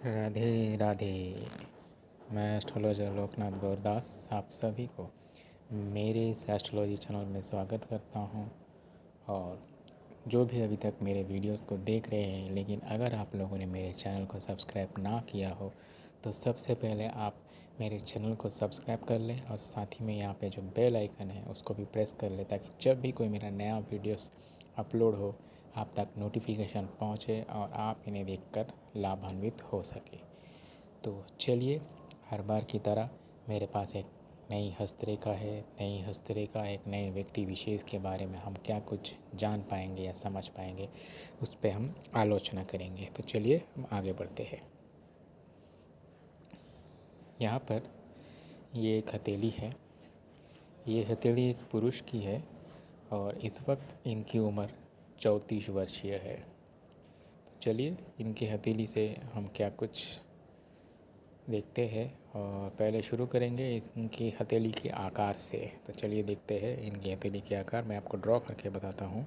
राधे राधे। मैं एस्ट्रोलॉजर लोकनाथ गौरदास आप सभी को मेरे इस एस्ट्रोलॉजी चैनल में स्वागत करता हूं। और जो भी अभी तक मेरे वीडियोस को देख रहे हैं, लेकिन अगर आप लोगों ने मेरे चैनल को सब्सक्राइब ना किया हो तो सबसे पहले आप मेरे चैनल को सब्सक्राइब कर लें और साथ ही में यहाँ पे जो बेल आइकन है उसको भी प्रेस कर लें, ताकि जब भी कोई मेरा नया वीडियोस अपलोड हो आप तक नोटिफिकेशन पहुँचे और आप इन्हें देखकर लाभान्वित हो सके। तो चलिए, हर बार की तरह मेरे पास एक नई हस्तरेखा है। नई हस्तरेखा एक नए व्यक्ति विशेष के बारे में हम क्या कुछ जान पाएंगे या समझ पाएंगे, उस पर हम आलोचना करेंगे। तो चलिए हम आगे बढ़ते हैं। यहाँ पर ये एक हथेली है। ये हथेली एक पुरुष की है और इस वक्त इनकी उम्र 34 वर्षीय है। तो चलिए इनकी हथेली से हम क्या कुछ देखते हैं। और पहले शुरू करेंगे इनकी हथेली के आकार से। तो चलिए देखते हैं इनकी हथेली के आकार। मैं आपको ड्रॉ करके बताता हूँ।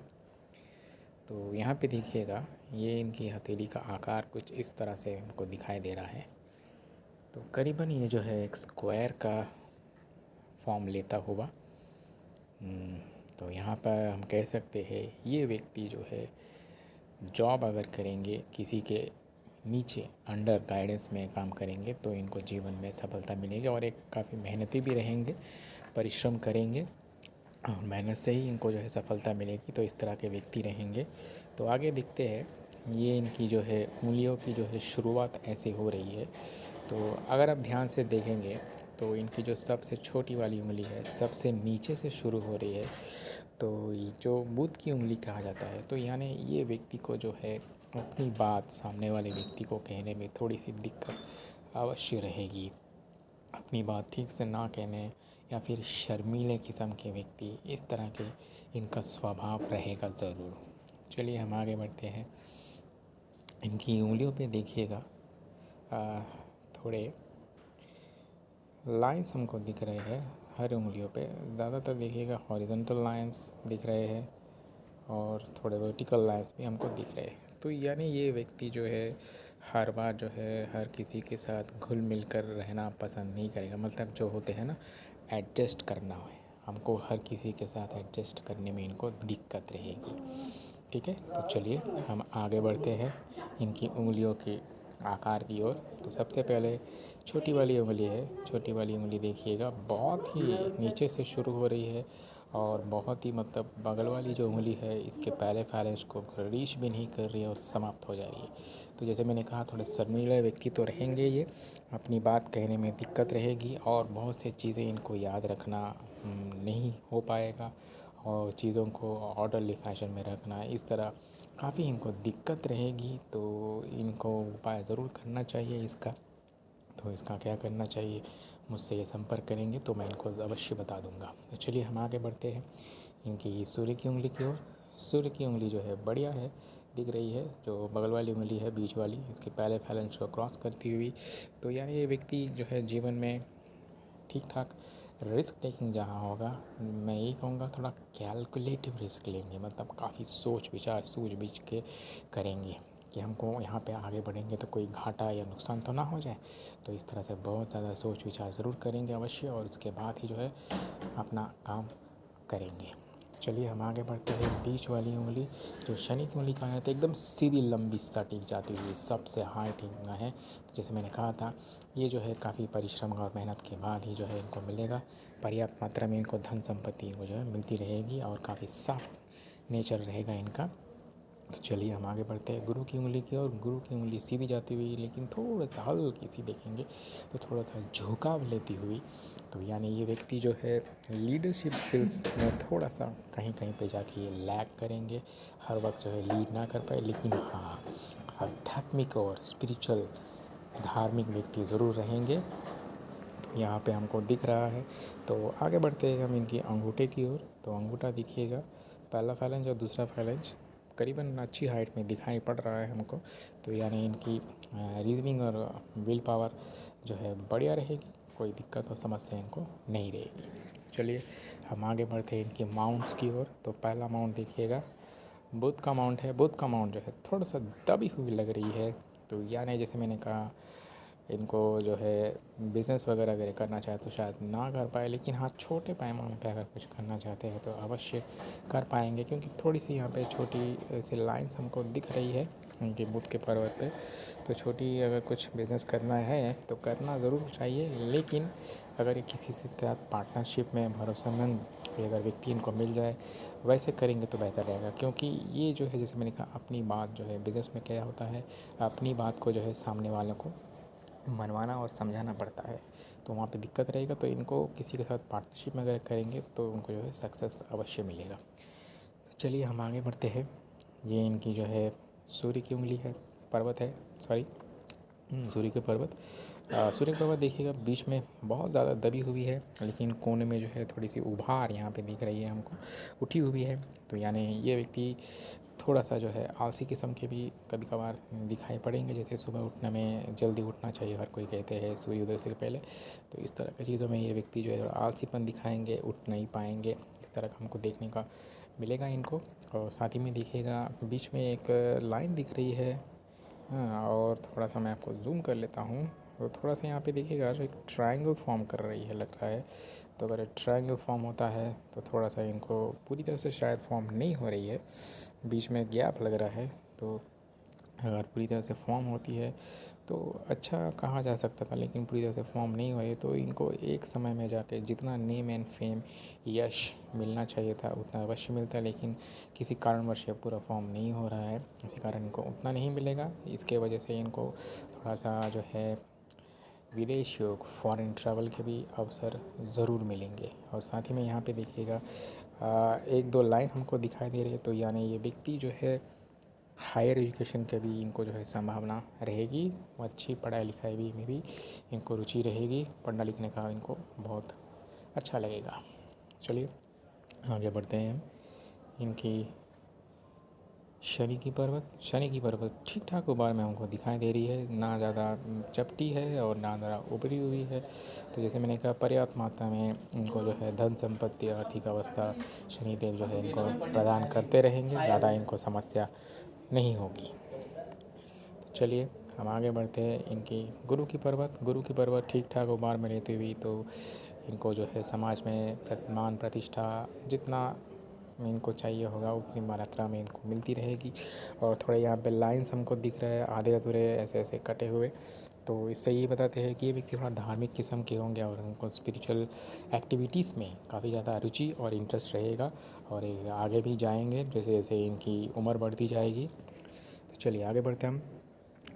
तो यहाँ पे देखिएगा, ये इनकी हथेली का आकार कुछ इस तरह से हमको दिखाई दे रहा है। तो करीबन ये जो है एक स्क्वायर का फॉर्म लेता हुआ। तो यहाँ पर हम कह सकते हैं ये व्यक्ति जो है जॉब अगर करेंगे, किसी के नीचे अंडर गाइडेंस में काम करेंगे तो इनको जीवन में सफलता मिलेगी। और एक काफ़ी मेहनती भी रहेंगे, परिश्रम करेंगे और मेहनत से ही इनको जो है सफलता मिलेगी। तो इस तरह के व्यक्ति रहेंगे। तो आगे दिखते हैं, ये इनकी जो है उंगलियों की जो है शुरुआत ऐसे हो रही है। तो अगर आप ध्यान से देखेंगे तो इनकी जो सबसे छोटी वाली उंगली है सबसे नीचे से शुरू हो रही है। तो ये जो बुध की उंगली कहा जाता है। तो यानी ये व्यक्ति को जो है अपनी बात सामने वाले व्यक्ति को कहने में थोड़ी सी दिक्कत अवश्य रहेगी। अपनी बात ठीक से ना कहने या फिर शर्मीले किस्म के व्यक्ति, इस तरह के इनका स्वभाव रहेगा ज़रूर। चलिए हम आगे बढ़ते हैं। इनकी उंगलियों पे देखिएगा, थोड़े लाइंस हमको दिख रहे हैं हर उंगलियों पे। ज़्यादातर देखिएगा हॉरिजॉन्टल लाइंस दिख रहे हैं और थोड़े वर्टिकल लाइंस भी हमको दिख रहे हैं। तो यानी ये व्यक्ति जो है हर बार जो है हर किसी के साथ घुल मिल कर रहना पसंद नहीं करेगा। मतलब जो होते हैं ना, एडजस्ट करना है, हमको हर किसी के साथ एडजस्ट करने में इनको दिक्कत रहेगी। ठीक है, तो चलिए हम आगे बढ़ते हैं इनकी उंगलियों के आकार की ओर। तो सबसे पहले छोटी वाली उंगली है। छोटी वाली उंगली देखिएगा बहुत ही नीचे से शुरू हो रही है और बहुत ही मतलब बगल वाली जो उंगली है इसके पहले फैलेंज को रीच भी नहीं कर रही है और समाप्त हो जा रही है। तो जैसे मैंने कहा, थोड़े शर्मीले व्यक्ति तो रहेंगे ये, अपनी बात कहने में दिक्कत रहेगी और बहुत से चीज़ें इनको याद रखना नहीं हो पाएगा और चीज़ों को ऑर्डरली फैशन में रखना, इस तरह काफ़ी इनको दिक्कत रहेगी। तो इनको उपाय ज़रूर करना चाहिए इसका। तो इसका क्या करना चाहिए, मुझसे ये संपर्क करेंगे तो मैं इनको अवश्य बता दूंगा। तो चलिए हम आगे बढ़ते हैं इनकी सूर्य की उंगली की ओर। सूर्य की उंगली जो है बढ़िया है, दिख रही है। जो बगल वाली उंगली है बीच वाली, इसके पहले फैलेंज को क्रॉस करती हुई। तो यानी ये व्यक्ति जो है जीवन में ठीक ठाक रिस्क टेकिंग जहाँ होगा, मैं यही कहूँगा थोड़ा कैलकुलेटिव रिस्क लेंगे। मतलब काफ़ी सोच विचार सूझबूझ के करेंगे कि हमको यहाँ पे आगे बढ़ेंगे तो कोई घाटा या नुकसान तो ना हो जाए। तो इस तरह से बहुत ज़्यादा सोच विचार ज़रूर करेंगे अवश्य, और उसके बाद ही जो है अपना काम करेंगे। चलिए हम आगे बढ़ते हैं। बीच वाली उंगली जो शनि की उंगली कहा जाता है, एकदम सीधी लंबी सटीक जाती हुई सबसे हाइट है। तो जैसे मैंने कहा था, ये जो है काफ़ी परिश्रम और मेहनत के बाद ही जो है इनको मिलेगा। पर्याप्त मात्रा में इनको धन संपत्ति को जो है मिलती रहेगी और काफ़ी साफ नेचर रहेगा इनका। तो चलिए हम आगे बढ़ते हैं गुरु की उंगली की ओर। गुरु की उंगली सीधी जाती हुई लेकिन थोड़ा सा हल्की सी देखेंगे तो थोड़ा सा झुकाव लेती हुई। तो यानी ये व्यक्ति जो है लीडरशिप स्किल्स में थोड़ा सा कहीं कहीं पे जाके ये लैग करेंगे, हर वक्त जो है लीड ना कर पाए। लेकिन हाँ, आध्यात्मिक और स्पिरिचुअल धार्मिक व्यक्ति ज़रूर रहेंगे। तो यहाँ पे हमको दिख रहा है। तो आगे बढ़ते हैं हम इनकी अंगूठे की ओर। तो अंगूठा दिखिएगा, पहला फैलेंज और दूसरा फैलेंज करीबन अच्छी हाइट में दिखाई पड़ रहा है हमको। तो यानी इनकी रीजनिंग और विल पावर जो है बढ़िया रहेगी, कोई दिक्कत और समस्या इनको नहीं रहेगी। चलिए हम आगे बढ़ते हैं इनके माउंट्स की ओर। तो पहला माउंट देखिएगा बुध का माउंट है। बुध का माउंट जो है थोड़ा सा दबी हुई लग रही है। तो यानी जैसे मैंने कहा, इनको जो है बिज़नेस वगैरह अगर करना चाहे तो शायद ना कर पाए, लेकिन हाँ छोटे पैमाने पे अगर कुछ करना चाहते हैं तो अवश्य कर पाएंगे, क्योंकि थोड़ी सी यहाँ पे छोटी सी लाइन्स हमको दिख रही है उनके बुद्ध के पर्वत पे। तो छोटी अगर कुछ बिज़नेस करना है तो करना ज़रूर चाहिए, लेकिन अगर ये किसी से साथ पार्टनरशिप में भरोसेमंद कोई अगर व्यक्ति इनको मिल जाए वैसे करेंगे तो बेहतर रहेगा। क्योंकि ये जो है जैसे मैंने कहा, अपनी बात जो है बिज़नेस में क्या होता है, अपनी बात को जो है सामने वालों को मनवाना और समझाना पड़ता है, तो वहाँ पे दिक्कत रहेगा। तो इनको किसी के साथ पार्टनरशिप में अगर करेंगे तो उनको जो है सक्सेस अवश्य मिलेगा। तो चलिए हम आगे बढ़ते हैं। ये इनकी जो है सूर्य की उंगली है, पर्वत है, सॉरी सूर्य के पर्वत। सूर्य के पर्वत देखिएगा बीच में बहुत ज़्यादा दबी हुई है, लेकिन कोने में जो है थोड़ी सी उभार यहाँ पे दिख रही है हमको, उठी हुई है। तो यानी ये व्यक्ति थोड़ा सा जो है आलसी किस्म के भी कभी कभार दिखाई पड़ेंगे। जैसे सुबह उठने में जल्दी उठना चाहिए, हर कोई कहते हैं सूर्योदय से पहले, तो इस तरह की चीज़ों में ये व्यक्ति जो है थोड़ा आलसीपन दिखाएंगे, उठ नहीं पाएंगे, इस तरह का हमको देखने का मिलेगा इनको। और साथ ही में देखिएगा बीच में एक लाइन दिख रही है। हाँ, और थोड़ा सा मैं आपको जूम कर लेता हूँ, तो थोड़ा सा यहाँ पे देखिएगा एक ट्रायंगल फॉर्म कर रही है लग रहा है। तो अगर ट्रायंगल फॉर्म होता है तो थोड़ा सा इनको पूरी तरह से शायद फॉर्म नहीं हो रही है, बीच में गैप लग रहा है। तो अगर पूरी तरह से फॉर्म होती है तो अच्छा कहा जा सकता था, लेकिन पूरी तरह से फॉर्म नहीं हो रही, तो इनको एक समय में जाके जितना नेम एंड फेम, यश मिलना चाहिए था उतना अवश्य मिलता है, लेकिन किसी कारणवश ये पूरा फॉर्म नहीं हो रहा है, इसी कारण इनको उतना नहीं मिलेगा। इसके वजह से इनको थोड़ा सा जो है विदेश योग, फॉरेन ट्रैवल के भी अवसर ज़रूर मिलेंगे। और साथ ही में यहाँ पे देखिएगा एक दो लाइन हमको दिखाई दे रही है, तो यानी ये व्यक्ति जो है हायर एजुकेशन के भी इनको जो है संभावना रहेगी, अच्छी पढ़ाई लिखाई भी में भी इनको रुचि रहेगी, पढ़ना लिखने का इनको बहुत अच्छा लगेगा। चलिए आगे बढ़ते हैं हम। इनकी शनि की पर्वत ठीक ठाक उबार में हमको दिखाई दे रही है, ना ज़्यादा चपटी है और ना ज़्यादा उभरी हुई है। तो जैसे मैंने कहा, पर्याप्त मात्रा में इनको जो है धन संपत्ति, आर्थिक अवस्था शनिदेव जो है इनको प्रदान करते रहेंगे, ज़्यादा इनको समस्या नहीं होगी। तो चलिए हम आगे बढ़ते हैं। इनकी गुरु की पर्वत ठीक ठाक उबार में रहती हुई, तो इनको जो है समाज में मान प्रतिष्ठा जितना इनको चाहिए होगा उतनी मात्रा में इनको मिलती रहेगी। और थोड़े यहाँ पे लाइन्स हमको दिख रहे हैं आधे अधूरे ऐसे ऐसे कटे हुए, तो इससे ये बताते हैं कि ये व्यक्ति थोड़ा धार्मिक किस्म के होंगे और उनको स्पिरिचुअल एक्टिविटीज़ में काफ़ी ज़्यादा रुचि और इंटरेस्ट रहेगा, और ये आगे भी जाएंगे जैसे जैसे इनकी उम्र बढ़ती जाएगी। तो चलिए आगे बढ़ते हैं हम।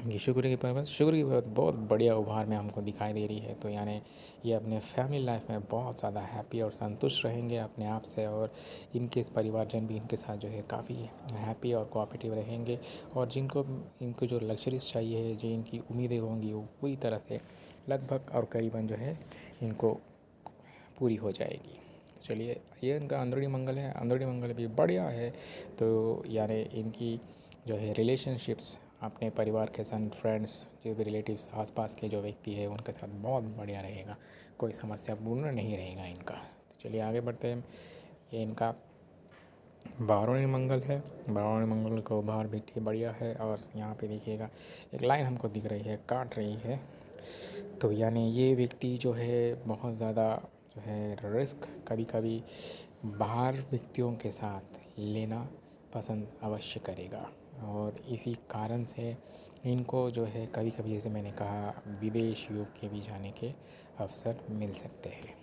ये शुक्र की पर्वत बहुत बढ़िया उभार में हमको दिखाई दे रही है, तो यानी ये अपने फैमिली लाइफ में बहुत ज़्यादा हैप्पी और संतुष्ट रहेंगे अपने आप से, और इनके परिवारजन भी इनके साथ जो है काफ़ी हैप्पी और कोऑपरेटिव रहेंगे। और जिनको इनको जो लग्जरीज चाहिए, जो इनकी उम्मीदें होंगी, वो पूरी तरह से लगभग और करीबन जो है इनको पूरी हो जाएगी। चलिए ये इनका अंदरूनी मंगल है, अंदरूनी मंगल भी बढ़िया है। तो यानी इनकी जो है रिलेशनशिप्स अपने परिवार के साथ, फ्रेंड्स, जो भी रिलेटिव्स आसपास के जो व्यक्ति है उनके साथ बहुत बढ़िया रहेगा, कोई समस्यापूर्ण नहीं रहेगा इनका। तो चलिए आगे बढ़ते हैं। ये इनका 12वें मंगल है, 12वें मंगल को बाहर भी ठीक बढ़िया है। और यहाँ पे देखिएगा एक लाइन हमको दिख रही है, काट रही है, तो यानी ये व्यक्ति जो है बहुत ज़्यादा जो है रिस्क कभी कभी बाहर व्यक्तियों के साथ लेना पसंद अवश्य करेगा, और इसी कारण से इनको जो है कभी कभी जैसे मैंने कहा विदेश योग के भी जाने के अवसर मिल सकते हैं।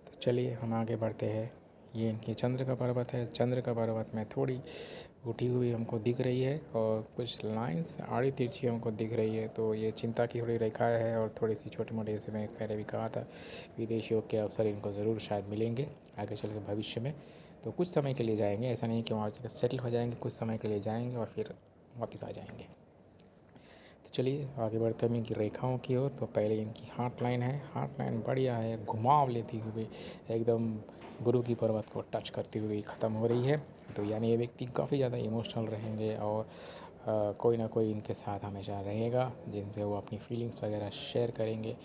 तो चलिए हम आगे बढ़ते हैं। ये इनके चंद्र का पर्वत है, चंद्र का पर्वत में थोड़ी उठी हुई हमको दिख रही है और कुछ लाइंस आड़ी तिरछी हमको दिख रही है, तो ये चिंता की थोड़ी रेखाएँ है और थोड़ी सी छोटी मोटी, जैसे मैं पहले भी कहा था, विदेश योग के अवसर इनको ज़रूर शायद मिलेंगे आगे चल के भविष्य में। तो कुछ समय के लिए जाएंगे, ऐसा नहीं कि वहाँ जाकर सेटल हो जाएंगे, कुछ समय के लिए जाएंगे और फिर वापस आ जाएंगे। तो चलिए आगे बढ़ते हैं इनकी रेखाओं की ओर। तो पहले इनकी हार्ट लाइन है, हार्ट लाइन बढ़िया है, घुमाव लेती हुई एकदम गुरु की पर्वत को टच करती हुई ख़त्म हो रही है। तो यानी ये व्यक्ति काफ़ी ज़्यादा इमोशनल रहेंगे और कोई ना कोई इनके साथ हमेशा रहेगा जिनसे वो अपनी फीलिंग्स वगैरह शेयर करेंगे।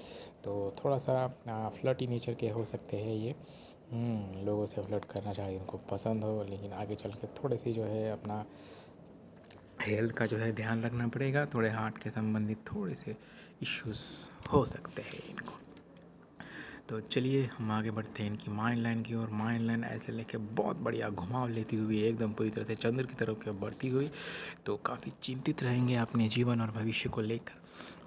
तो थोड़ा सा फ्लर्टी नेचर के हो सकते हैं ये, लोगों से फ्लर्ट करना शायद इनको पसंद हो, लेकिन आगे चल के थोड़ी सी जो है अपना हेल्थ का जो है ध्यान रखना पड़ेगा। थोड़े हार्ट के संबंधित थोड़े से इश्यूज़ हो सकते हैं इनको। तो चलिए हम आगे बढ़ते हैं इनकी माइंड लाइन की ओर। माइंड लाइन ऐसे लेके बहुत बढ़िया घुमाव लेती हुई एकदम पूरी तरह से चंद्र की तरफ के बढ़ती हुई, तो काफ़ी चिंतित रहेंगे अपने जीवन और भविष्य को लेकर।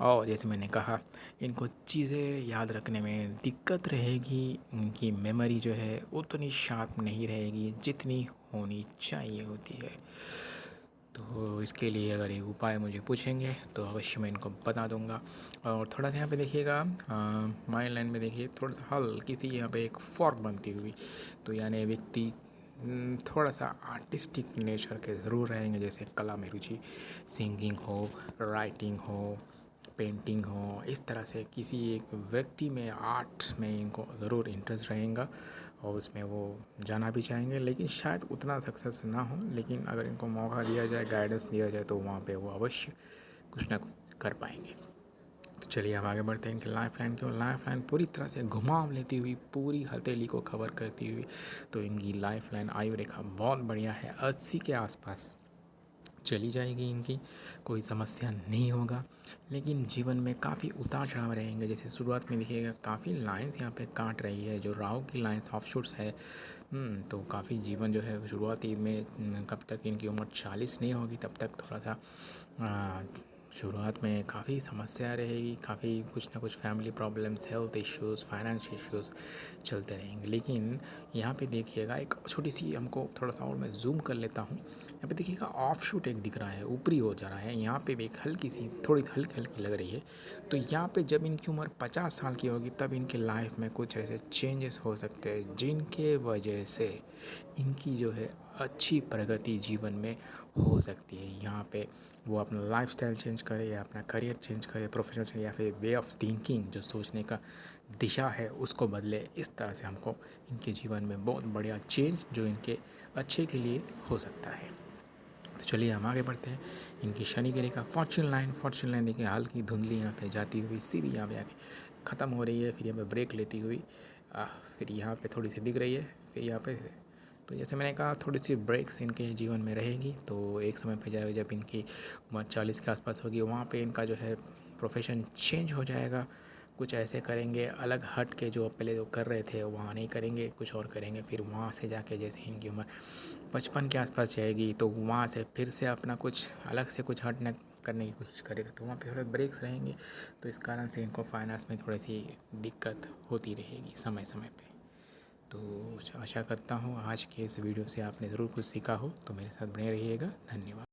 और जैसे मैंने कहा, इनको चीज़ें याद रखने में दिक्कत रहेगी। उनकी मेमोरी जो है उतनी शार्प नहीं रहेगी जितनी होनी चाहिए होती है। तो इसके लिए अगर ये उपाय मुझे पूछेंगे तो अवश्य मैं इनको बता दूंगा। और थोड़ा सा यहाँ पे देखिएगा, माइंड लाइन में देखिए थोड़ा सा हल्की सी यहाँ पे एक फॉर्क बनती हुई, तो यानी व्यक्ति थोड़ा सा आर्टिस्टिक नेचर के ज़रूर रहेंगे। जैसे कला में रुचि, सिंगिंग हो, राइटिंग हो, पेंटिंग हो, इस तरह से किसी एक व्यक्ति में आर्ट में इनको ज़रूर इंटरेस्ट रहेगा और उसमें वो जाना भी चाहेंगे। लेकिन शायद उतना सक्सेस ना हो, लेकिन अगर इनको मौका दिया जाए, गाइडेंस दिया जाए, तो वहाँ पे वो अवश्य कुछ ना कुछ कर पाएंगे। तो चलिए हम आगे बढ़ते हैं कि लाइफ लाइन की। लाइफ लाइन पूरी तरह से घुमाव लेती हुई, पूरी हथेली को कवर करती हुई, तो इनकी लाइफ लाइन आयु रेखा बहुत बढ़िया है, 80 के आसपास चली जाएगी इनकी, कोई समस्या नहीं होगा। लेकिन जीवन में काफ़ी उतार चढ़ाव रहेंगे। जैसे शुरुआत में देखिएगा काफ़ी लाइंस यहाँ पे काट रही है, जो राहु की लाइंस ऑफशूट्स है। तो काफ़ी जीवन जो है शुरुआती में, कब तक इनकी उम्र 40 नहीं होगी तब तक थोड़ा सा शुरुआत में काफ़ी समस्या रहेगी। काफ़ी कुछ ना कुछ family problems, health issues, finance issues चलते रहेंगे। लेकिन यहाँ पे देखिएगा एक छोटी सी, हमको थोड़ा सा और मैं जूम कर लेता हूँ। यहाँ पे देखिएगा ऑफ शूट एक दिख रहा है, ऊपरी हो जा रहा है। यहाँ पे भी एक हल्की सी, थोड़ी हल्की हल्की लग रही है। तो यहाँ पे जब इनकी उम्र 50 साल की होगी तब इनकी लाइफ में कुछ ऐसे चेंजेस हो सकते हैं जिनके वजह से इनकी जो है अच्छी प्रगति जीवन में हो सकती है। यहाँ पे वो अपना लाइफस्टाइल चेंज करे, या अपना करियर चेंज करे, प्रोफेशनल चेंज, या फिर वे ऑफ थिंकिंग, जो सोचने का दिशा है उसको बदले। इस तरह से हमको इनके जीवन में बहुत बढ़िया चेंज जो इनके अच्छे के लिए हो सकता है। तो चलिए हम आगे बढ़ते हैं। इनकी शनि की रेखा फॉर्चून लाइन, फॉर्चून लाइन देखिए हल्की धुंधली यहाँ पे जाती हुई सीधी यहाँ पे आके ख़त्म हो रही है, फिर यहाँ पे ब्रेक लेती हुई फिर यहाँ पे थोड़ी सी दिख रही है, फिर यहाँ पे। तो जैसे मैंने कहा थोड़ी सी ब्रेक्स इनके जीवन में रहेगी। तो एक समय पे जाएगा जब इनकी उम्र 40 के आसपास होगी, वहाँ पे इनका जो है प्रोफेशन चेंज हो जाएगा। कुछ ऐसे करेंगे अलग हट के, जो पहले जो कर रहे थे वहाँ नहीं करेंगे, कुछ और करेंगे। फिर वहाँ से जाके जैसे इनकी उम्र 55 के आसपास जाएगी तो वहाँ से फिर से अपना कुछ अलग से कुछ हट न करने की कोशिश करेगा, तो वहाँ पे थोड़े ब्रेक्स रहेंगे। तो इस कारण से इनको फाइनेंस में थोड़ी सी दिक्कत होती रहेगी समय समय पे। तो आशा करता हूँ आज के इस वीडियो से आपने ज़रूर कुछ सीखा हो। तो मेरे साथ बने रहिएगा। धन्यवाद।